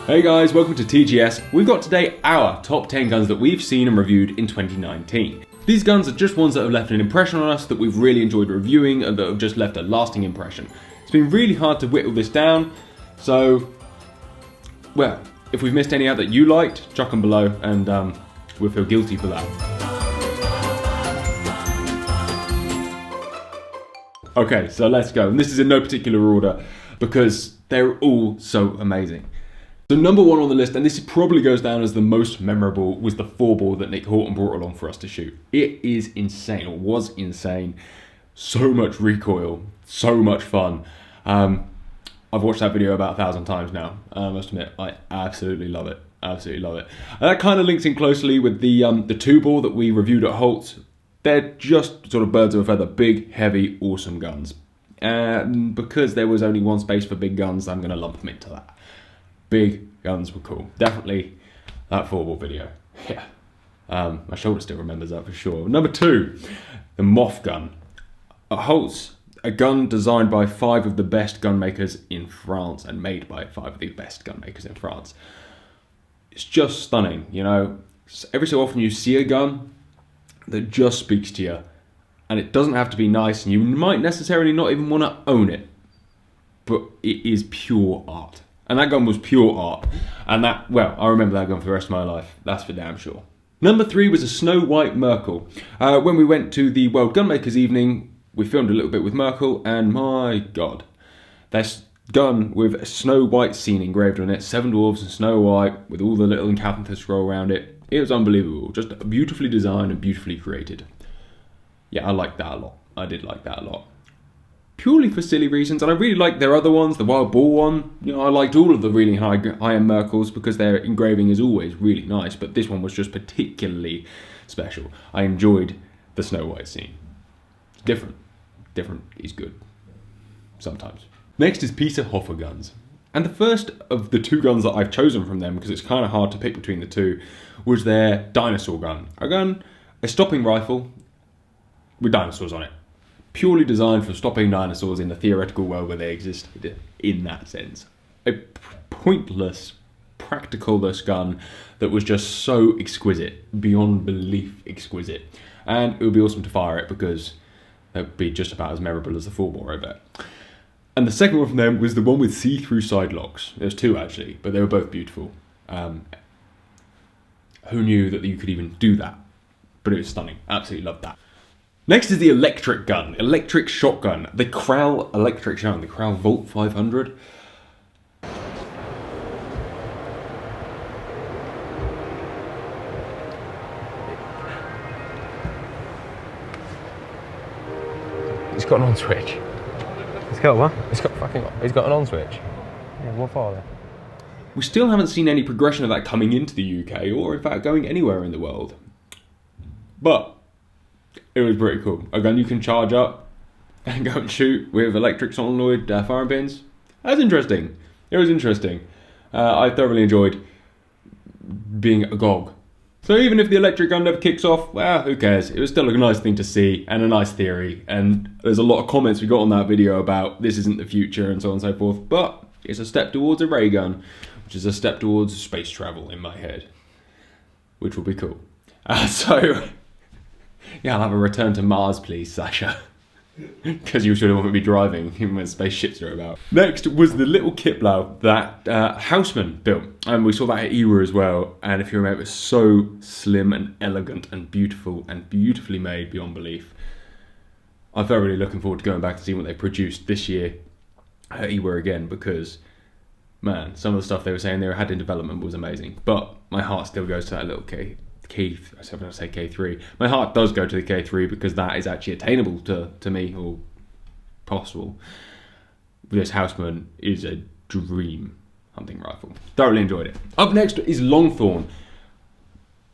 Hey guys, welcome to TGS. We've got today our top 10 guns that we've seen and reviewed in 2019. These guns are just ones that have left an impression on us, that we've really enjoyed reviewing, and that have just left a lasting impression. It's been really hard to whittle this down, so, well, if we've missed any out that you liked, chuck them below, and we'll feel guilty for that. Okay, so let's go. And this is in no particular order, because they're all so amazing. So number one on the list, and this probably goes down as the most memorable, was the 4-ball that Nick Horton brought along for us to shoot. It is insane, or was insane. So much recoil, so much fun. I've watched that video about 1,000 times now. I must admit, I absolutely love it. Absolutely love it. And that kind of links in closely with the 2-ball that we reviewed at Holt's. They're just sort of birds of a feather, big, heavy, awesome guns. And because there was only one space for big guns, I'm going to lump them into that. Big guns were cool. Definitely that 4-ball video. Yeah. My shoulder still remembers that for sure. Number 2, the Moth Gun. At Holt's, a gun designed by 5 of the best gun makers in France and made by 5 of the best gun makers in France. It's just stunning, you know. Every so often you see a gun that just speaks to you, and it doesn't have to be nice, and you might necessarily not even want to own it, but it is pure art. And that gun was pure art, and that, well, I remember that gun for the rest of my life, that's for damn sure. Number 3 was a Snow White Merkel. When we went to the World Gunmakers evening, we filmed a little bit with Merkel, and my god, this gun with a Snow White scene engraved on it, 7 dwarves and Snow White, with all the little encampments scroll around it. It was unbelievable, just beautifully designed and beautifully created. Yeah, I liked that a lot. I did like that a lot. Purely for silly reasons, and I really liked their other ones, the Wild Boar one. You know, I liked all of the really high-end Merkels because their engraving is always really nice, but this one was just particularly special. I enjoyed the Snow White scene. It's different. Different is good. Sometimes. Next is Peter Hoffer guns. And the first of the 2 guns that I've chosen from them, because it's kind of hard to pick between the 2, was their dinosaur gun. A stopping rifle with dinosaurs on it. Purely designed for stopping dinosaurs in the theoretical world where they existed, in that sense. A pointless, practical-less gun that was just so exquisite, beyond belief exquisite. And it would be awesome to fire it because it would be just about as memorable as the 4-bore, I bet. And the second one from them was the one with see-through side locks. There's 2 actually, but they were both beautiful. Who knew that you could even do that? But it was stunning. Absolutely loved that. Next is the electric gun, electric shotgun, the Krall electric shotgun, the Krall Volt 500. It's got an on switch. It's got what? It's got an on switch. Yeah, what for then? We still haven't seen any progression of that coming into the UK, or in fact going anywhere in the world. But it was pretty cool. A gun you can charge up and go and shoot with electric solenoid firing pins. That was interesting. It was interesting. I thoroughly enjoyed being agog. So even if the electric gun never kicks off, well, who cares? It was still a nice thing to see and a nice theory. And there's a lot of comments we got on that video about this isn't the future and so on and so forth. But it's a step towards a ray gun, which is a step towards space travel in my head, which will be cool. Yeah, I'll have a return to Mars, please, Sasha. Because you should want to be driving even when spaceships are about. Next was the little Kiplau that Houseman built. And we saw that at EWA as well. And if you remember, it's so slim and elegant and beautiful and beautifully made beyond belief. I'm very looking forward to going back to see what they produced this year at EWA again, because, man, some of the stuff they were saying they had in development was amazing. But my heart still goes to that little K3. My heart does go to the K3 because that is actually attainable to me, or possible. This Houseman is a dream hunting rifle. Thoroughly enjoyed it. Up next is Longthorn.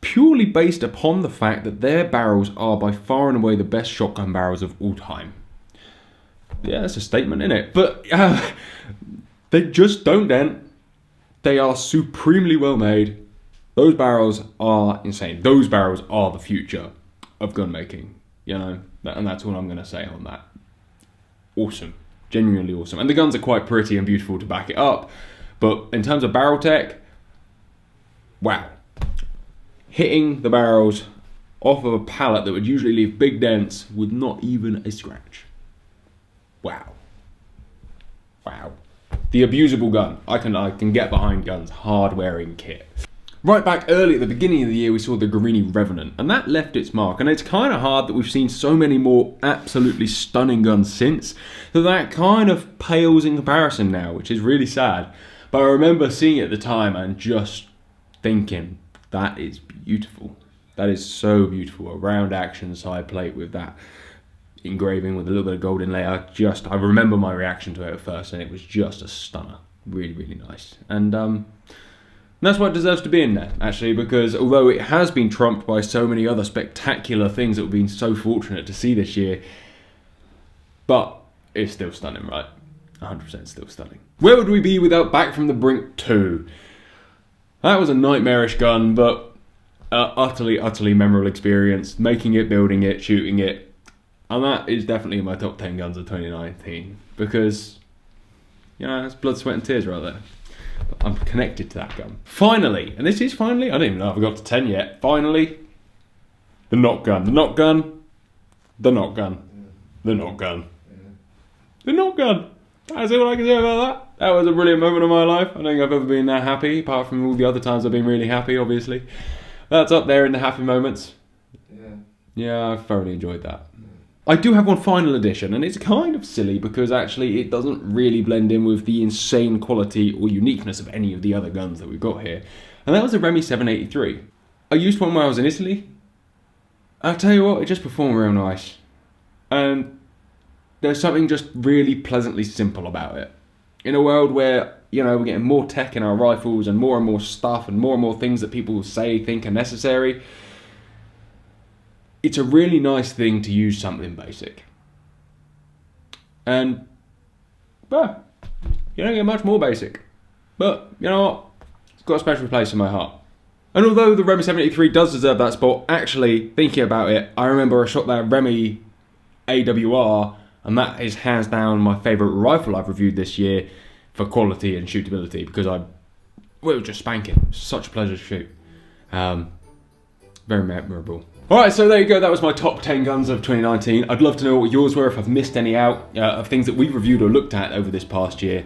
Purely based upon the fact that their barrels are by far and away the best shotgun barrels of all time. Yeah, that's a statement, isn't it? But they just don't dent. They are supremely well made. Those barrels are insane. Those barrels are the future of gun making, you know, and that's all I'm going to say on that. Awesome. Genuinely awesome. And the guns are quite pretty and beautiful to back it up, But in terms of barrel tech, wow. Hitting the barrels off of a pallet that would usually leave big dents with not even a scratch. Wow. Wow. The abusable gun. I can get behind guns. Hard wearing kit. Right back early at the beginning of the year, we saw the Guarini Revenant, and that left its mark. And it's kind of hard that we've seen so many more absolutely stunning guns since, that kind of pales in comparison now, which is really sad. But I remember seeing it at the time and just thinking, that is beautiful. That is so beautiful. A round action side plate with that engraving with a little bit of gold inlay. I remember my reaction to it at first, and it was just a stunner. Really, really nice. And that's why it deserves to be in there, actually, because although it has been trumped by so many other spectacular things that we've been so fortunate to see this year, but it's still stunning, right? 100% still stunning. Where would we be without Back from the Brink 2? That was a nightmarish gun, but utterly, utterly memorable experience. Making it, building it, shooting it. And that is definitely in my top 10 guns of 2019, because, you know, that's blood, sweat and tears right there. I'm connected to that gun. Finally, and this is finally, I don't even know if I got to 10 yet. Finally, the Moth Gun. The Moth Gun. The Moth Gun. The Moth Gun. The Moth Gun. That's all I can say about that. That was a brilliant moment of my life. I don't think I've ever been that happy, apart from all the other times I've been really happy, obviously. That's up there in the happy moments. Yeah, I thoroughly enjoyed that. I do have one final addition, and it's kind of silly because actually it doesn't really blend in with the insane quality or uniqueness of any of the other guns that we've got here. And that was a Remi 783. I used one when I was in Italy. I'll tell you what, it just performed real nice. And there's something just really pleasantly simple about it. In a world where, you know, we're getting more tech in our rifles and more stuff and more things that people say, think are necessary, it's a really nice thing to use something basic. And, well, you don't get much more basic. But, you know what? It's got a special place in my heart. And although the Remi 783 does deserve that spot, actually, thinking about it, I remember I shot that Remi AWR, and that is hands down my favourite rifle I've reviewed this year for quality and shootability, because it was just spanking. It was such a pleasure to shoot. Very memorable. Alright, so there you go, that was my top 10 guns of 2019. I'd love to know what yours were, if I've missed any out, of things that we've reviewed or looked at over this past year.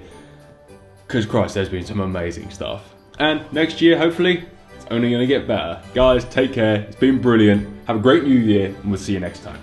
Because Christ, there's been some amazing stuff. And next year, hopefully, it's only going to get better. Guys, take care, it's been brilliant. Have a great new year, and we'll see you next time.